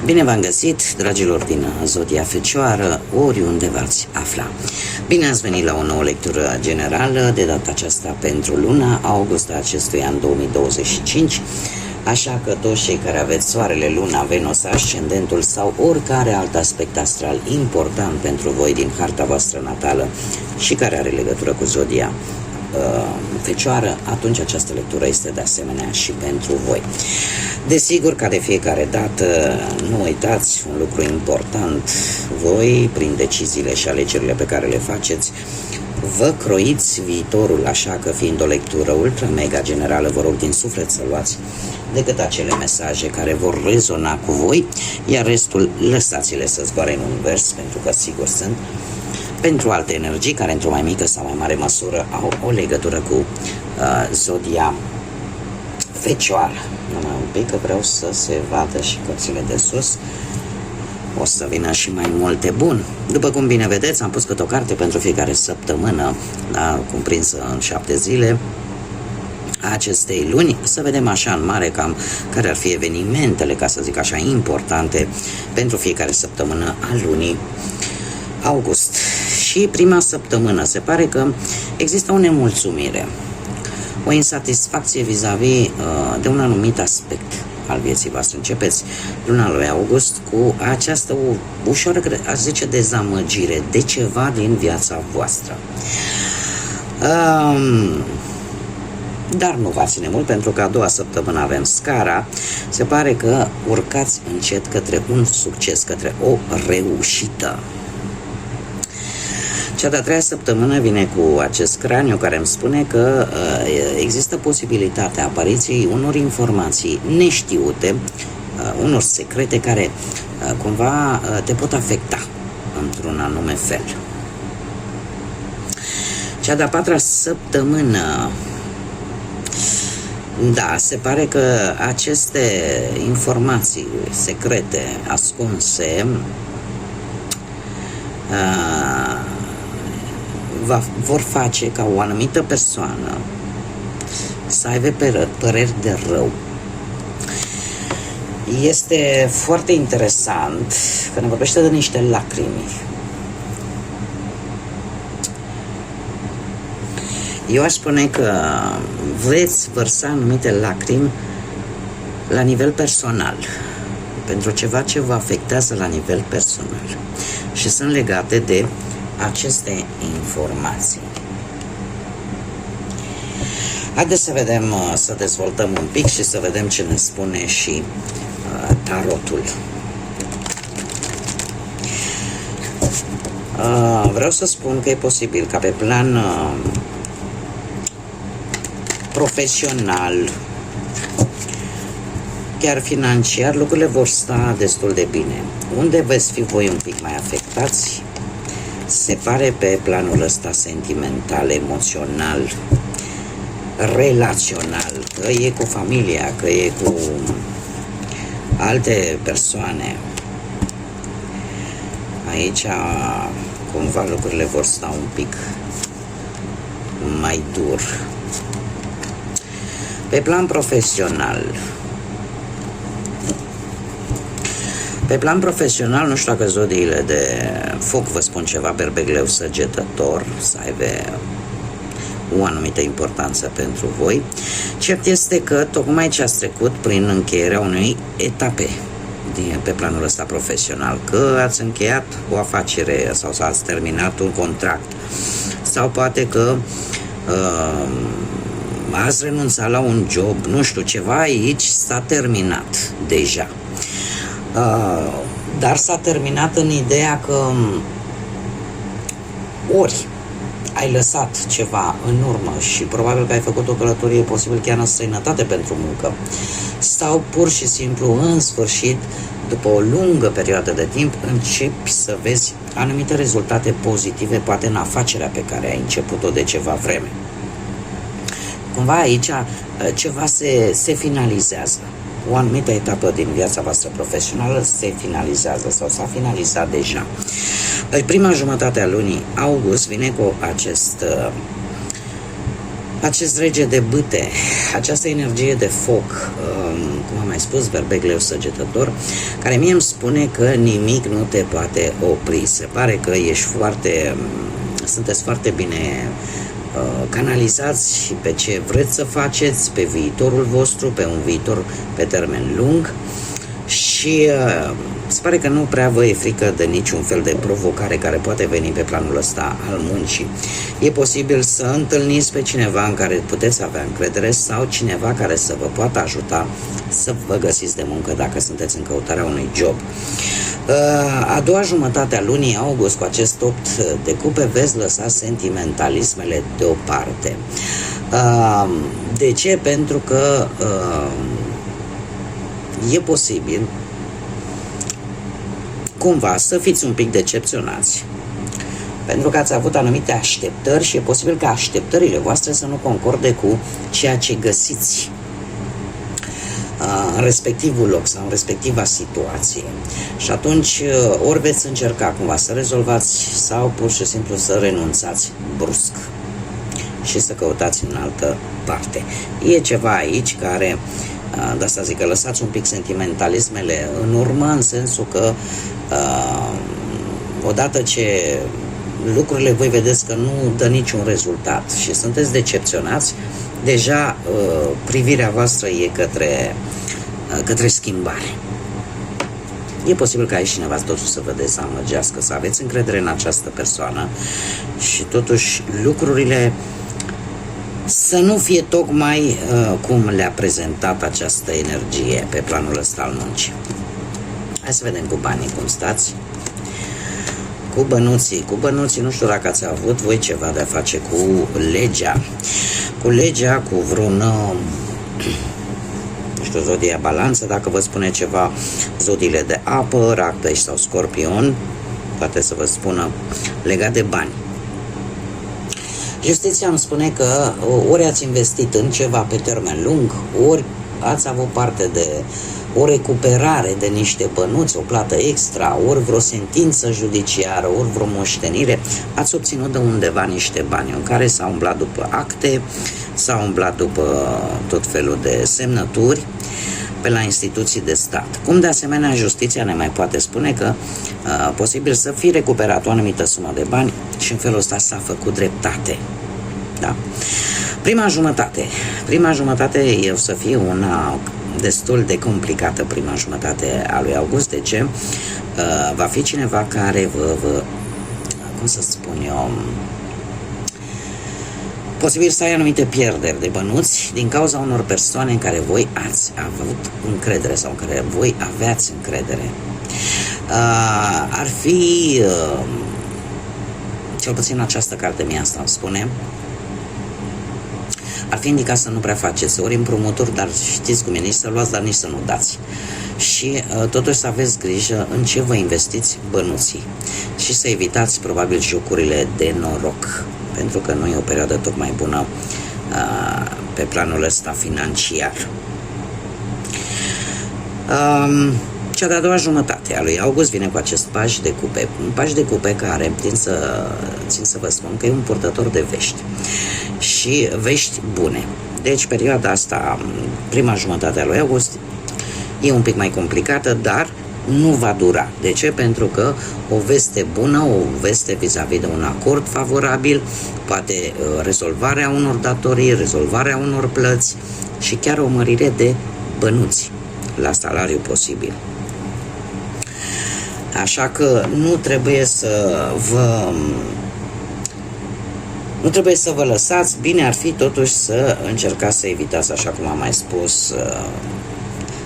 Bine v-am găsit, dragilor din Zodia Fecioară, oriunde v-ați afla. Bine ați venit la o nouă lectură generală, de data aceasta pentru luna august a acestui an 2025. Așa că toți cei care aveți soarele, luna, Venus, ascendentul sau oricare alt aspect astral important pentru voi din harta voastră natală și care are legătură cu Zodia Fecioară, atunci această lectură este de asemenea și pentru voi. Desigur, ca de fiecare dată, nu uitați un lucru important: voi, prin deciziile și alegerile pe care le faceți, vă croiți viitorul, așa că, fiind o lectură ultra mega generală, vă rog din suflet să luați decât acele mesaje care vor rezona cu voi, iar restul lăsați-le să zboare în univers, pentru că sigur sunt pentru alte energii care într-o mai mică sau mai mare măsură au o legătură cu Zodia Fecioară. Numai un pic, că vreau să se vadă și cărțile de sus. O să vină și mai multe. Bun, după cum bine vedeți, am pus câte o carte pentru fiecare săptămână, da, cumprinsă în 7 zile a acestei luni, să vedem așa în mare cam care ar fi evenimentele, ca să zic așa, importante pentru fiecare săptămână a lunii august. Și prima săptămână se pare că există o nemulțumire, o insatisfacție vis-a-vis de un anumit aspect al vieții voastre. Începeți luna lui august cu această ușoară, aș zice, dezamăgire de ceva din viața voastră. Dar nu va ține mult, pentru că a doua săptămână avem scara. Se pare că urcați încet către un succes, către o reușită. Cea de-a treia săptămână vine cu acest craniu care îmi spune că există posibilitatea apariției unor informații neștiute, unor secrete care cumva te pot afecta într-un anume fel. Cea de-a patra săptămână, da, se pare că aceste informații secrete, ascunse, vor face ca o anumită persoană să aibă păreri de rău. Este foarte interesant că ne vorbește de niște lacrimi. Eu aș spune că veți vărsa anumite lacrimi la nivel personal, pentru ceva ce vă afectează la nivel personal și sunt legate de aceste informații. Haideți să vedem, să dezvoltăm un pic și să vedem ce ne spune și tarotul. Vreau să spun că e posibil ca pe plan profesional, chiar financiar, lucrurile vor sta destul de bine. Unde veți fi voi un pic mai afectați, se pare pe planul ăsta sentimental, emoțional, relațional, că e cu familia, că e cu alte persoane. Aici cumva lucrurile vor sta un pic mai dur. Pe plan profesional, nu știu dacă zodiile de foc vă spun ceva, berbegleu, săgetător, să aibă o anumită importanță pentru voi. Cert este că tocmai ce ați trecut prin încheierea unei etape pe planul ăsta profesional, că ați încheiat o afacere sau ați terminat un contract, sau poate că ați renunțat la un job, nu știu, ceva aici s-a terminat deja. Dar s-a terminat în ideea că ori ai lăsat ceva în urmă și probabil că ai făcut o călătorie, posibil chiar în străinătate pentru muncă, sau pur și simplu în sfârșit, după o lungă perioadă de timp, începi să vezi anumite rezultate pozitive, poate în afacerea pe care ai început-o de ceva vreme. Cumva aici ceva se finalizează. O anumită etapă din viața voastră profesională se finalizează sau s-a finalizat deja. Prima jumătate a lunii august vine cu acest Acest rege de bâte, această energie de foc, cum am mai spus, berbegleu săgetător, care mie îmi spune că nimic nu te poate opri. Se pare că sunteți foarte bine canalizați pe ce vreți să faceți, pe viitorul vostru, pe un viitor pe termen lung și se pare că nu prea vă e frică de niciun fel de provocare care poate veni pe planul ăsta al muncii. E posibil să întâlniți pe cineva în care puteți avea încredere sau cineva care să vă poată ajuta să vă găsiți de muncă dacă sunteți în căutarea unui job. A doua jumătate a lunii august, cu acest 8 de cupe, veți lăsa sentimentalismele deoparte. De ce? Pentru că e posibil cumva să fiți un pic decepționați, pentru că ați avut anumite așteptări și e posibil ca așteptările voastre să nu concorde cu ceea ce găsiți în respectivul loc sau în respectiva situație. Și atunci ori veți încerca cumva să rezolvați sau pur și simplu să renunțați brusc și să căutați în altă parte. E ceva aici care, de asta zic că lăsați un pic sentimentalismele în urmă, în sensul că odată ce lucrurile voi vedeți că nu dă niciun rezultat și sunteți decepționați, deja privirea voastră e către schimbare. E posibil ca aici cineva totuși să vă dezamăgească, să aveți încredere în această persoană și totuși lucrurile să nu fie tocmai cum le-a prezentat această energie pe planul ăsta al muncii. Hai să vedem cu banii cum stați. Cu bănuții, nu știu dacă ați avut voi ceva de a face cu legea, cu vreun, nu știu, zodia balanță, dacă vă spune ceva, zodiile de apă, rac, pești sau scorpion, poate să vă spună legat de bani. Justiția îmi spune că ori ați investit în ceva pe termen lung, ori ați avut parte de o recuperare de niște bănuți, o plată extra, ori vreo sentință judiciară, ori vreo moștenire, ați obținut de undeva niște bani în care s-a umblat după acte, s-a umblat după tot felul de semnături pe la instituții de stat. Cum de asemenea justiția ne mai poate spune că posibil să fi recuperat o anumită sumă de bani și în felul ăsta s-a făcut dreptate. Da? Prima jumătate e o să fie una destul de complicată, prima jumătate a lui august. De ce? Va fi cineva care cum să spun eu, posibil să ai anumite pierderi de bănuți din cauza unor persoane în care voi ați avut încredere sau în care voi aveați încredere. Ar fi, cel puțin această carte mea asta îmi spune, ar fi indicat să nu prea faceți ori împrumuturi, dar știți cum e, nici să luați, dar nici să nu dați. Și totuși să aveți grijă în ce vă investiți bănuții și să evitați probabil jocurile de noroc, pentru că nu e o perioadă tocmai bună pe planul ăsta financiar. Cea de-a doua jumătate a lui august vine cu acest paj de cupe, un paj de cupe care țin să vă spun că e un purtător de vești și vești bune. Deci perioada asta, prima jumătate a lui august, e un pic mai complicată, dar nu va dura. De ce? Pentru că o veste bună, o veste vis-a-vis de un acord favorabil, poate rezolvarea unor datorii, rezolvarea unor plăți și chiar o mărire de bănuți la salariu posibil. Așa că nu trebuie să vă lăsați, bine ar fi totuși să încercați să evitați, așa cum am mai spus,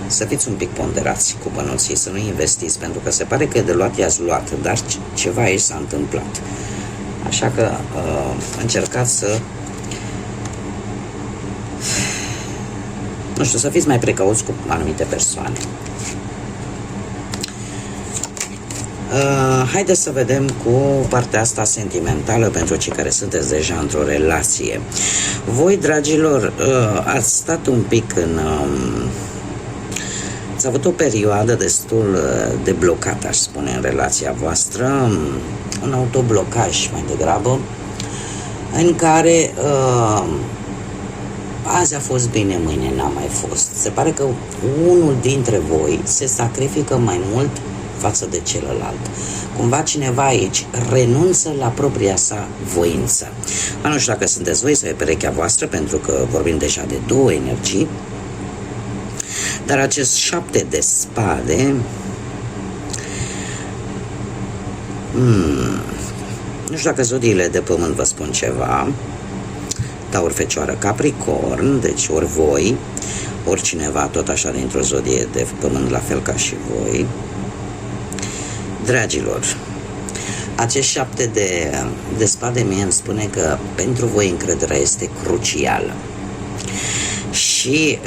să fiți un pic ponderați cu bănuții, să nu investiți, pentru că se pare că de luat i-ați luat, dar ceva aici s-a întâmplat. Așa că încercați să fiți mai precauți cu anumite persoane. Haideți să vedem cu partea asta sentimentală pentru cei care sunteți deja într-o relație. Voi, dragilor, ați stat un pic ați avut o perioadă destul de blocată, aș spune, în relația voastră, un autoblocaj mai degrabă, în care azi a fost bine, mâine n-a mai fost. Se pare că unul dintre voi se sacrifică mai mult față de celălalt. Cumva cineva aici renunță la propria sa voință. Nu știu dacă sunteți voi sau e perechea voastră, pentru că vorbim deja de două energii, dar acest 7 de spade nu știu dacă zodiile de pământ vă spun ceva. Taur, Fecioară, Capricorn, deci ori voi, ori cineva tot așa dintr-o zodie de pământ, la fel ca și voi. Dragilor, acest 7 de spade mie îmi spune că pentru voi încrederea este crucială. Și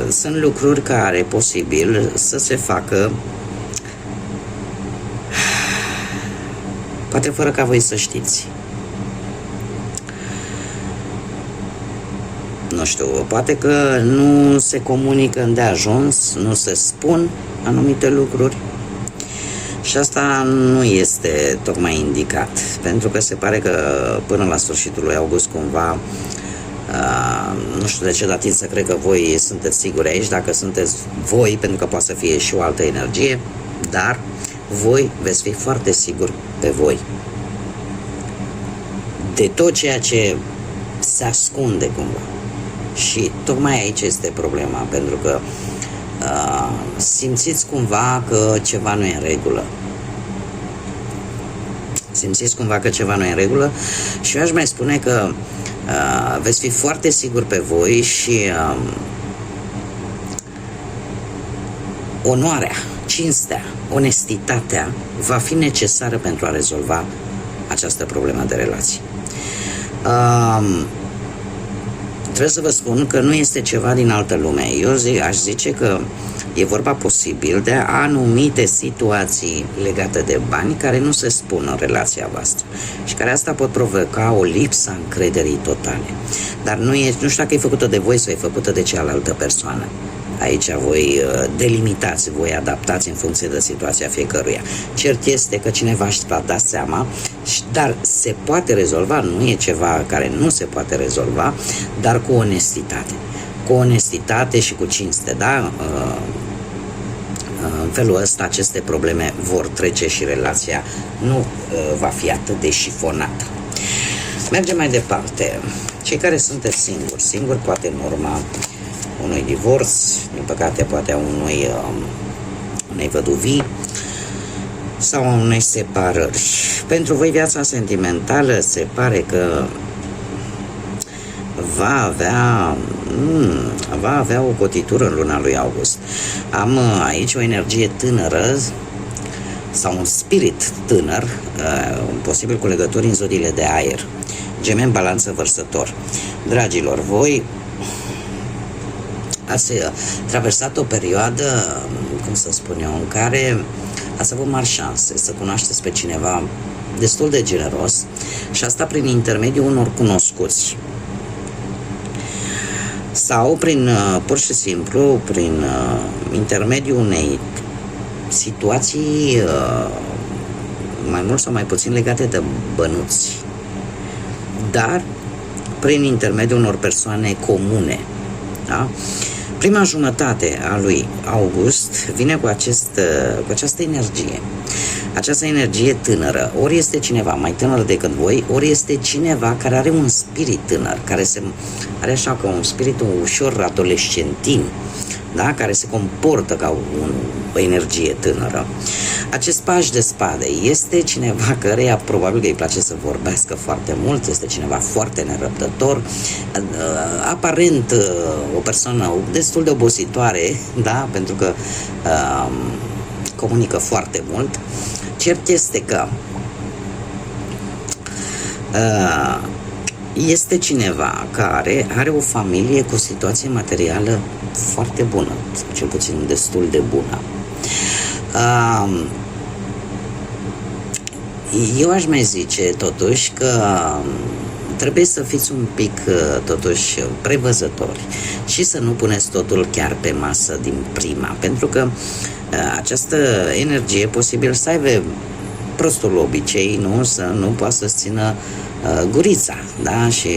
sunt lucruri care posibil să se facă poate fără ca voi să știți. Nu știu, poate că nu se comunică îndeajuns, nu se spun anumite lucruri și asta nu este tocmai indicat, pentru că se pare că până la sfârșitul lui august cumva nu știu de ce, dar tind să cred că voi sunteți siguri aici, dacă sunteți voi, pentru că poate să fie și o altă energie, dar voi veți fi foarte siguri pe voi. De tot ceea ce se ascunde cumva. Și tocmai aici este problema, pentru că simțiți cumva că ceva nu e în regulă. Simțiți cumva că ceva nu e în regulă și eu aș mai spune că veți fi foarte siguri pe voi și onoarea, cinstea, onestitatea va fi necesară pentru a rezolva această problemă de relații. Trebuie să vă spun că nu este ceva din altă lume. Eu aș zice că e vorba posibil de anumite situații legate de bani care nu se spun în relația voastră și care asta pot provoca o lipsă a încrederii totale. Dar nu știu dacă e făcută de voi sau e făcută de cealaltă persoană. Aici voi delimitați, voi adaptați în funcție de situația fiecăruia. Cert este că cineva își va da seama, dar se poate rezolva, nu e ceva care nu se poate rezolva, dar cu onestitate. Cu onestitate și cu cinste, da? În felul ăsta aceste probleme vor trece și relația nu va fi atât de șifonată. Mergem mai departe. Cei care sunteți singuri, poate în urma unui divorț, din păcate poate a unei văduvii sau a unei separări. Pentru voi viața sentimentală se pare că va avea o cotitură în luna lui august. Am aici o energie tânără sau un spirit tânăr, posibil cu legături în zodiile de aer, Gemeni, Balanță, Vărsător. Dragilor, voi ați traversat o perioadă, cum să spun eu, în care ați avut mari șanse să cunoașteți pe cineva destul de generos și asta prin intermediul unor cunoscuți sau prin, pur și simplu, prin intermediul unei situații mai mult sau mai puțin legate de bănuți, dar prin intermediul unor persoane comune. Da? Prima jumătate a lui august vine cu această energie. Această energie tânără. Ori este cineva mai tânăr decât voi, ori este cineva care are un spirit tânăr, care are așa ca un spirit ușor adolescentin, da? Care se comportă ca o energie tânără. Acest paj de spade este cineva căreia probabil că îi place să vorbească foarte mult, este cineva foarte nerăbdător, aparent o persoană destul de obositoare, da? Pentru că comunică foarte mult. Cert este că este cineva care are o familie cu o situație materială foarte bună, cel puțin destul de bună. Eu aș mai zice totuși că trebuie să fiți un pic totuși prevăzători și să nu puneți totul chiar pe masă din prima, pentru că această energie posibil să aibă prostul obicei, nu? Să nu poată să țină gurița, da? Și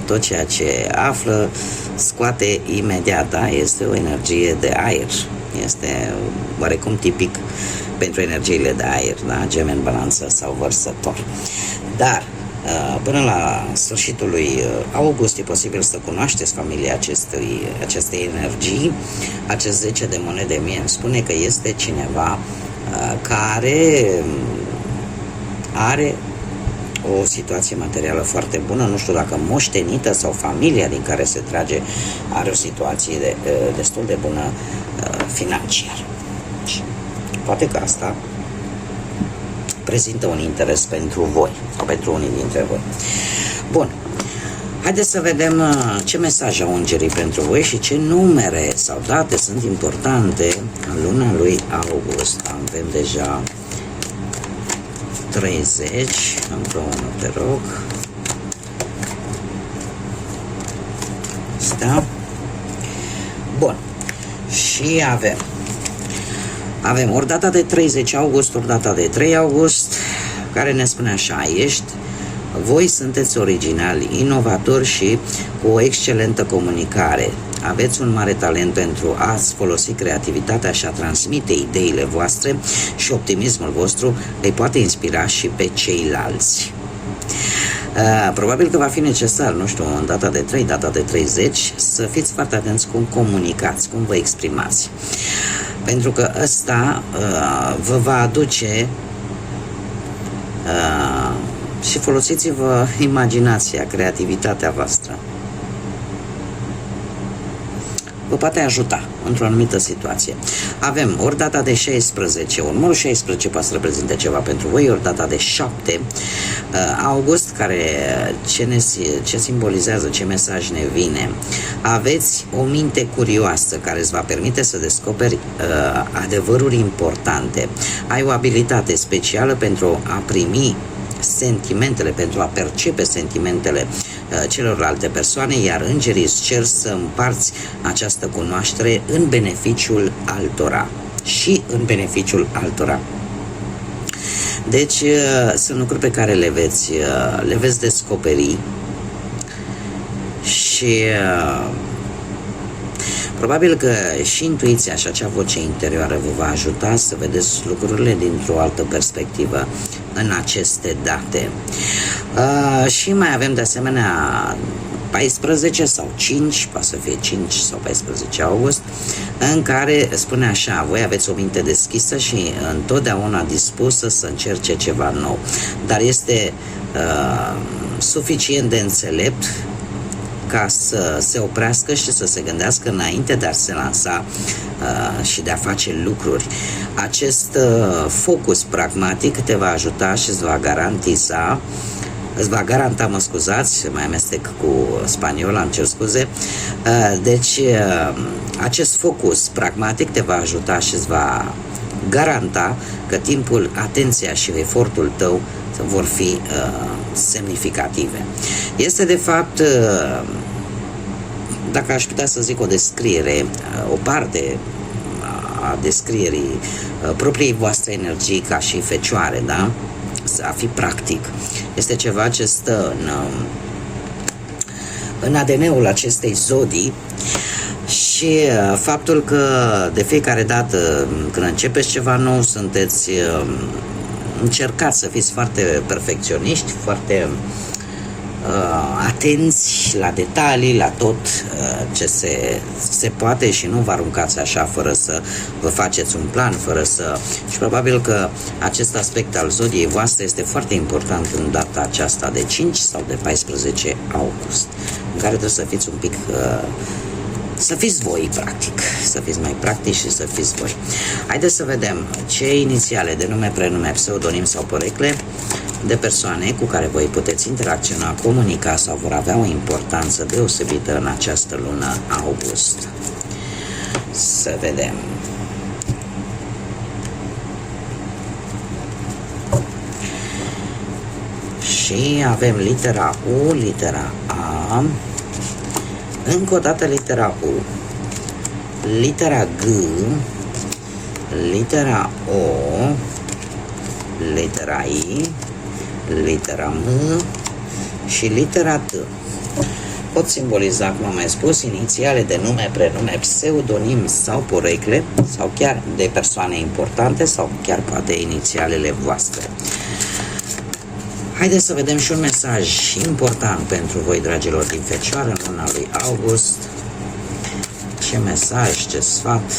tot ceea ce află scoate imediat, da? Este o energie de aer, este oarecum tipic pentru energiile de aer, da? Gemen, Balanță sau Vărsător. Dar până la sfârșitul lui august e posibil să cunoașteți familia acestei energii. Acest 10 de monede mie îmi spune că este cineva care are o situație materială foarte bună, nu știu dacă moștenită sau familia din care se trage are o situație destul de bună financiar. Și poate că asta prezintă un interes pentru voi sau pentru unii dintre voi. Bun. Haideți să vedem ce mesaj au îngerii pentru voi și ce numere sau date sunt importante în luna lui august. Avem deja 30, împreună, te rog. Asta. Bun. Și avem ori data de 30 august, ori data de 3 august, care ne spune așa: voi sunteți originali, inovatori și cu o excelentă comunicare. Aveți un mare talent pentru a-ți folosi creativitatea și a transmite ideile voastre și optimismul vostru îi poate inspira și pe ceilalți. Probabil că va fi necesar, nu știu, în data de 3, data de 30, să fiți foarte atenți cum comunicați, cum vă exprimați. Pentru că ăsta vă va aduce și folosiți-vă imaginația, creativitatea voastră. Vă poate ajuta într-o anumită situație. Avem ori data de 16, ori numărul 16 poate să reprezinte ceva pentru voi, ori data de 7 august, care ce simbolizează, ce mesaj ne vine. Aveți o minte curioasă care îți va permite să descoperi adevăruri importante. Ai o abilitate specială pentru a primi sentimentele, pentru a percepe sentimentele celorlalte persoane, iar îngerii îți cer să împarți această cunoaștere în beneficiul altora și în beneficiul altora. Deci sunt lucruri pe care le veți descoperi și probabil că și intuiția și acea voce interioară vă va ajuta să vedeți lucrurile dintr-o altă perspectivă în aceste date. Și mai avem de asemenea 14 sau 5, poate să fie 5 sau 14 august, în care spune așa: voi aveți o minte deschisă și întotdeauna dispusă să încerce ceva nou, dar este suficient de înțelept ca să se oprească și să se gândească înainte de a se lansa și de a face lucruri. Acest focus pragmatic te va ajuta și îți va garanta, mă scuzați, mai amestec cu spaniola, îmi cer scuze. Deci, acest focus pragmatic te va ajuta și îți va garanta că timpul, atenția și efortul tău vor fi semnificative. Este de fapt, dacă aș putea să zic o descriere, o parte a descrierii propriei voastre energii ca și fecioare, da? A fi practic. Este ceva ce stă în ADN-ul acestei zodii și faptul că de fiecare dată când începeți ceva nou încercați să fiți foarte perfecționiști, foarte atenți la detalii, la tot ce se poate și nu vă aruncați așa fără să vă faceți un plan, și probabil că acest aspect al zodiei voastre este foarte important în data aceasta de 5 sau de 14 august, în care trebuie să fiți un pic să fiți voi, practic. Să fiți mai practici și să fiți voi. Haideți să vedem ce inițiale de nume, prenume, pseudonim sau porecle de persoane cu care voi puteți interacționa, comunica sau vor avea o importanță deosebită în această lună august. Să vedem. Și avem litera U, litera A, încă o dată litera U, litera G, litera O, litera I, litera M și litera T. Pot simboliza, cum am mai spus, inițiale de nume, prenume, pseudonim sau porecle, sau chiar de persoane importante, sau chiar poate inițialele voastre. Haideți să vedem și un mesaj important pentru voi, dragilor din Fecioară, în luna lui august. Ce mesaj, ce sfat.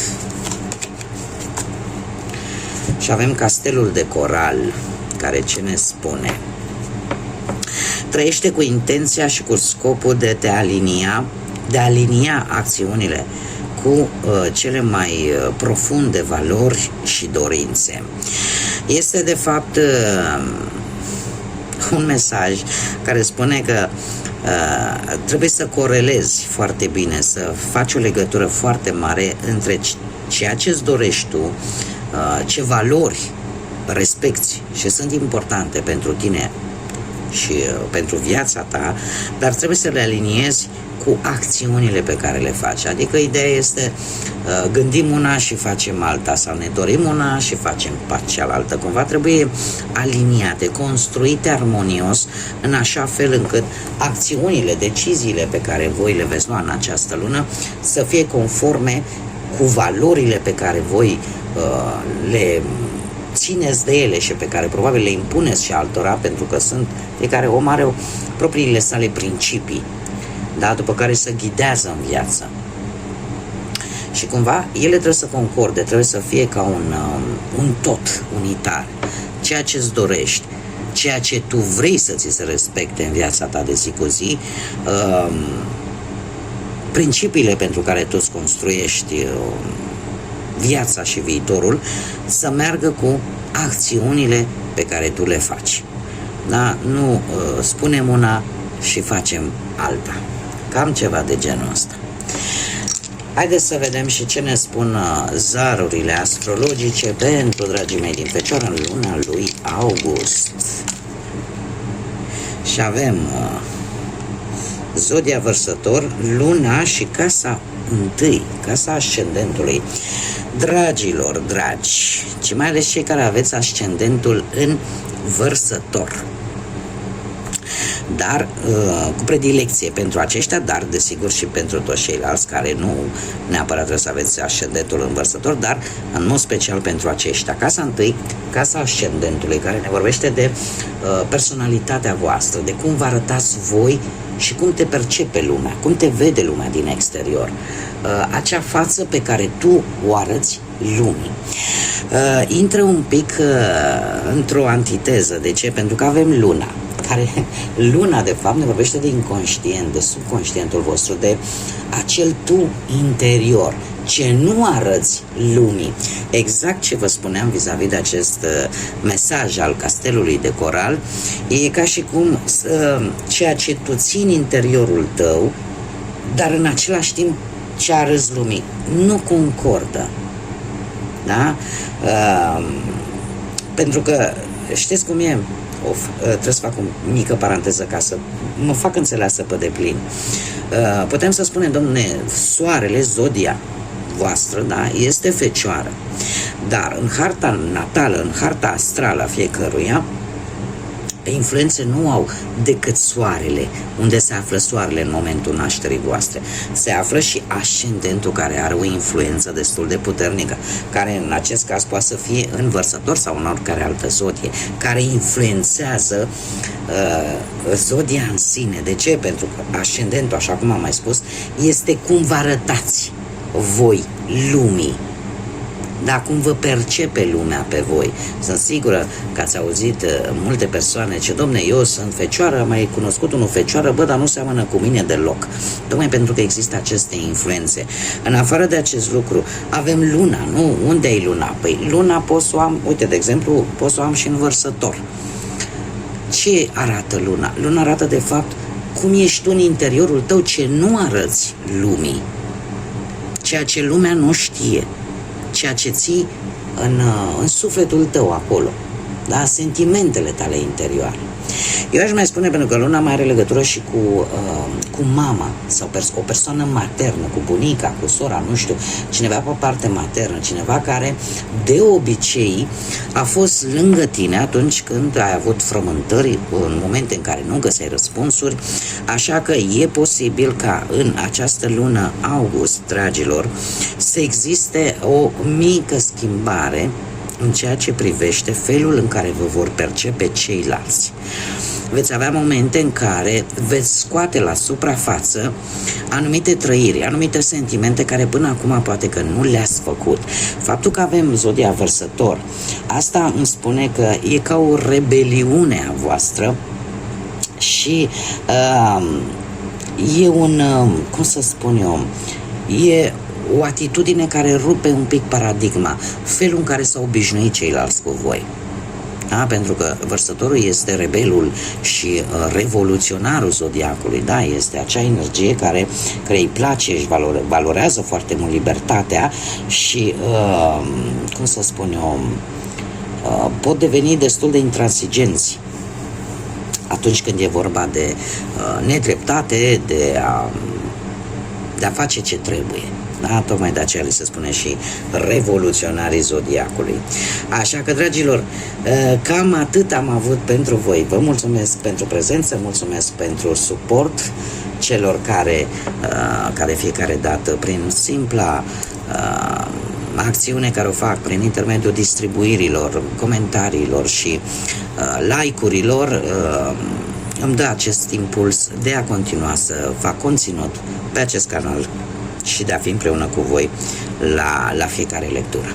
Și avem castelul de coral, care ce ne spune? Trăiește cu intenția și cu scopul de a alinia acțiunile cu cele mai profunde valori și dorințe. Este de fapt un mesaj care spune că trebuie să corelezi foarte bine, să faci o legătură foarte mare între ceea ce îți dorești tu, ce valori respecti și sunt importante pentru tine și pentru viața ta, dar trebuie să le aliniezi cu acțiunile pe care le faci. Adică ideea este gândim una și facem alta, sau ne dorim una și facem cealaltă. Cumva trebuie aliniate, construite armonios, în așa fel încât acțiunile, deciziile pe care voi le veți lua în această lună să fie conforme cu valorile pe care voi le țineți de ele și pe care probabil le impuneți și altora, pentru că fiecare om are propriile sale principii, da? După care se ghidează în viață. Și cumva ele trebuie să concorde, trebuie să fie ca un tot unitar. Ceea ce îți dorești, ceea ce tu vrei să ți se respecte în viața ta de zi cu zi, principiile pentru care tu îți construiești viața și viitorul, să meargă cu acțiunile pe care tu le faci. Da? Nu spunem una și facem alta. Cam ceva de genul ăsta. Haideți să vedem și ce ne spun zarurile astrologice pentru dragii mei din Fecioară în luna lui august. Și avem Zodia Vărsător, luna și casa întâi, casa ascendentului. Dragilor dragi, și mai ales cei care aveți ascendentul în Vărsător, dar cu predilecție pentru aceștia, dar desigur și pentru toți ceilalți care nu neapărat trebuie să aveți ascendentul în Vărsător, dar în mod special pentru aceștia. Casa întâi, casa ascendentului, care ne vorbește de personalitatea voastră, de cum vă arătați voi și cum te percepe lumea, cum te vede lumea din exterior, acea față pe care tu o arăți lumii. Intră un pic într-o antiteză. De ce? Pentru că avem luna, luna de fapt ne vorbește de inconștient, de subconștientul vostru, de acel tu interior, ce nu arăți lumii. Exact ce vă spuneam vis-a-vis de acest mesaj al castelului de coral, e ca și cum ceea ce tu ții în interiorul tău, dar în același timp ce arăți lumii, nu concordă. Da? Pentru că știți cum e? Trebuie să fac o mică paranteză ca să mă fac înțeleasă pe deplin. Putem să spunem, domne, soarele, zodia voastră, da, este Fecioară, dar în harta natală, în harta astrală a fiecăruia, influențe nu au decât soarele, unde se află soarele în momentul nașterii voastre. Se află și ascendentul, care are o influență destul de puternică, care în acest caz poate să fie în Vărsător sau în oricare altă zodie, care influențează zodia în sine. De ce? Pentru că ascendentul, așa cum am mai spus, este cum vă arătați voi lumii. Dar cum vă percepe lumea pe voi. Sunt sigură că ați auzit multe persoane ce, domne, eu sunt Fecioară, am mai cunoscut unul Fecioară, bă, dar nu seamănă cu mine deloc. Tocmai pentru că există aceste influențe. În afară de acest lucru, avem luna, nu? Unde e luna? Păi luna pot să o am, uite, de exemplu, pot să o am și în Vărsător. Ce arată luna? Luna arată, de fapt, cum ești tu în interiorul tău, ce nu arăți lumii. Ceea ce lumea nu știe. Ceea ce ții în sufletul tău acolo. da? Sentimentele tale interioare. Eu aș mai spune, pentru că luna mai are legătură și cu mama sau o persoană maternă, cu bunica, cu sora, nu știu, cineva pe parte maternă, cineva care de obicei a fost lângă tine atunci când ai avut frământări, în momente în care nu găseai răspunsuri, așa că e posibil ca în această lună august, dragilor, să existe o mică schimbare în ceea ce privește felul în care vă vor percepe ceilalți. Veți avea momente în care veți scoate la suprafață anumite trăiri, anumite sentimente care până acum poate că nu le-ați făcut. Faptul că avem zodia Vărsător, asta îmi spune că e ca o rebeliune a voastră și e un, cum să spun eu, e o atitudine care rupe un pic paradigma, felul în care s-au obișnuit ceilalți cu voi. Da? Pentru că Vărsătorul este rebelul și revoluționarul zodiacului, da? Este acea energie care îi place, își valorează foarte mult libertatea și, cum să spun eu, pot deveni destul de intransigenți atunci când e vorba de nedreptate, de a face ce trebuie. Da, tocmai de aceea li se spune și revoluționarii zodiacului. Așa că, dragilor, cam atât am avut pentru voi. Vă mulțumesc pentru prezență, mulțumesc pentru suport celor care fiecare dată, prin simpla acțiune care o fac, prin intermediul distribuirilor, comentariilor și like-urilor, îmi dă acest impuls de a continua să fac conținut pe acest canal și de a fi împreună cu voi la fiecare lectură.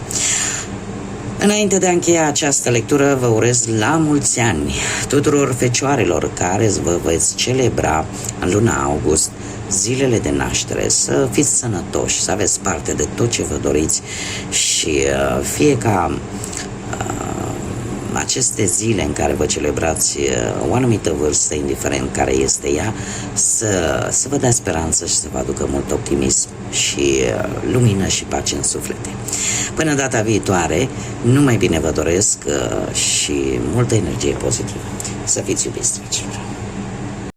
Înainte de a încheia această lectură, vă urez la mulți ani tuturor fecioarelor care vă veți celebra în luna august zilele de naștere, să fiți sănătoși, să aveți parte de tot ce vă doriți și fie ca aceste zile în care vă celebrați o anumită vârstă, indiferent care este ea, să vă dea speranță și să vă aducă mult optimism și lumină și pace în suflete. Până data viitoare, numai bine vă doresc și multă energie pozitivă. Să fiți iubiți, dragilor!